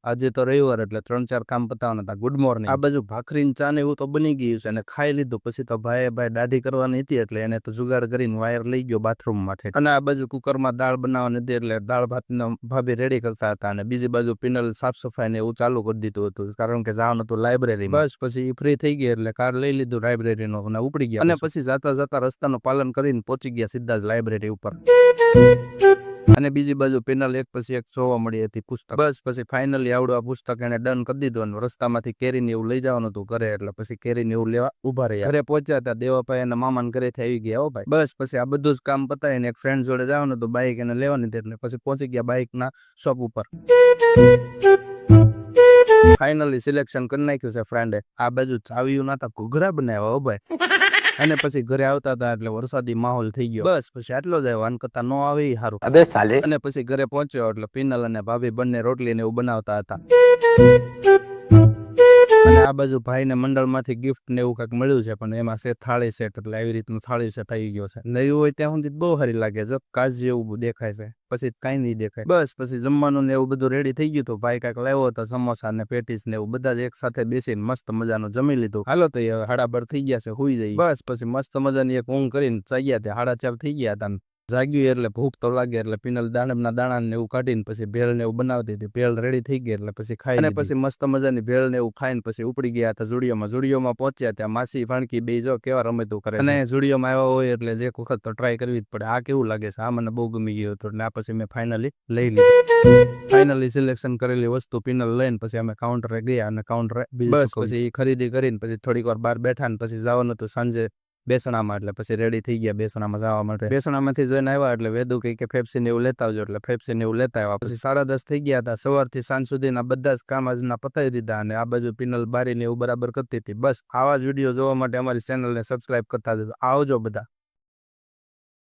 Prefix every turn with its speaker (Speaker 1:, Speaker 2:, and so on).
Speaker 1: આજે તો રવિવાર એટલે 3-4 કામ પતાવવાના હતા. Good morning. આ બાજુ ભાખરી ને ચા ને એવું તો બની ગયું છે અને ખાઈ લીધું. પછી તો ભાઈ દાઢી કરવાની હતી એટલે એને તો જુગાડ કરીને વાયર લઈ ગયો બાથરૂમ માટે. અને આ બાજુ કુકરમાં દાળ બનાવવાની હતી એટલે દાળ ભાત ભાભી રેડી કરતા હતા અને બીજી બાજુ પિનલ સાફ સફાઈ ને એવું ચાલુ કરી દીધું હતું કારણ કે જવાનું હતું લાઇબ્રેરી. બસ પછી ફ્રી થઈ ગઈ એટલે કાર લઈ લીધું લાઇબ્રેરી નો અને ઉપડી ગયા અને પછી જતા રસ્તાનું પાલન કરીને પહોંચી ગયા સીધા જ લાઇબ્રેરી ઉપર. અને બીજી બાજુ પેનલ એક પછી એક જોવા મળી હતી પુસ્તક. બસ પછી ફાઇનલી આવડું આ પુસ્તક એને ડન કરી દીધું અને રસ્તામાંથી કેરીને એવું લઈ જવાનું હતું ઘરે એટલે પછી કેરીને એવું લેવા ઉભા રહ્યા. ઘરે પહોંચ્યા હતા દેવાભાઈ અને મામાને ઘરેથી આવી ગયા. હો ભાઈ બસ પછી આ બધું જ કામ પતાવીને એક ફ્રેન્ડ જોડે જવાનું હતું બાઇક એને લેવાની હતી એટલે પછી પહોંચી ગયા બાઇક ના શોપ ઉપર. ફાઇનલી સિલેક્શન કરી નાખ્યું છે ફ્રેન્ડે. આ બાજુ ચાવીયું નાતા ઘૂઘરા બનાવ્યા. હો ભાઈ અને પછી ઘરે આવતા હતા એટલે વરસાદી માહોલ થઈ ગયો. બસ પછી આટલો જ આવ્યો. આન કરતા નો આવે ઈ હારું. અબે સાલે. અને પછી ઘરે પહોંચ્યો એટલે પિનલ અને ભાભી બંને રોટલી ને એવું બનાવતા હતા. અને આ બાજુ ભાઈને મંડળમાંથી ગિફ્ટ ને એવું કંઈક મળ્યું છે પણ એમાં છે થાળી સેટ એટલે આવી રીતનું થાળી સેટ આવી ગયો છે. નયું હોય ત્યાં સુધી બહુ સારી લાગે છે. કાચ જેવું દેખાય છે પછી કઈ નહીં દેખાય. બસ પછી જમવાનું ને એવું બધું રેડી થઈ ગયું હતું. ભાઈ કાંઈક લાવ્યો હતો સમોસા ને પેટીસ ને એવું બધા જ એક સાથે બેસીને મસ્ત મજાનું જમી લીધું. હાલો તો 12:30 થઈ ગયા છે હુઈ જઈએ. બસ પછી મસ્ત મજાની એક ઊંઘ કરીને જાગ્યા ત્યાં 4:30 થઈ ગયા હતા. જાગ્યું એટલે ભૂખ તો લાગે એટલે પિનલ દાડમના દાણા ને એવું કાઢીને પછી ભેળ ને એવું બનાવતી હતી. ભેળ રેડી થઈ ગઈ એટલે પછી ખાઈ અને પછી મસ્ત મજાની ભેળ ને એવું ખાઈને પછી ઉપડી ગયા હતા ઝુડિયોમાં. ઝુડિયોમાં પહોંચ્યા ત્યાં માસી ભાણકી બે જો કેવા રમતું કરે અને ઝુડિયોમાં આવ્યા હોય એટલે જે વખત તો ટ્રાય કરવી જ પડે. આ કેવું લાગે છે? આ મને બહુ ગમી ગયું હતું એટલે આ પછી મેં ફાઇનલી લઈ લીધું. ફાઇનલી સિલેક્શન કરેલી વસ્તુ પિનલ લઈને પછી અમે કાઉન્ટરે ગયા અને કાઉન્ટરે બસ પછી ખરીદી કરીને પછી થોડીક વાર બહાર બેઠા ને પછી જવાનું હતું સાંજે બેસણામાં એટલે પછી રેડી થઈ ગયા બેસણામાં જવા માટે. બેસણામાંથી જોઈને આવ્યા એટલે વેદુ કહે કે ફેફસી ને એવું લેતા આવજો એટલે ફેફસી ને એવું લેતા આવ્યા. પછી 10:30 થઈ ગયા હતા. સવારથી સાંજ સુધીના બધા જ કામ આજના પતાવી દીધા અને આ બાજુ પિનલ બારી ને એવું બરાબર કરતી હતી. બસ આવા જ વિડીયો જોવા માટે અમારી ચેનલને સબસ્ક્રાઇબ કરતા જજો. આવજો બધા.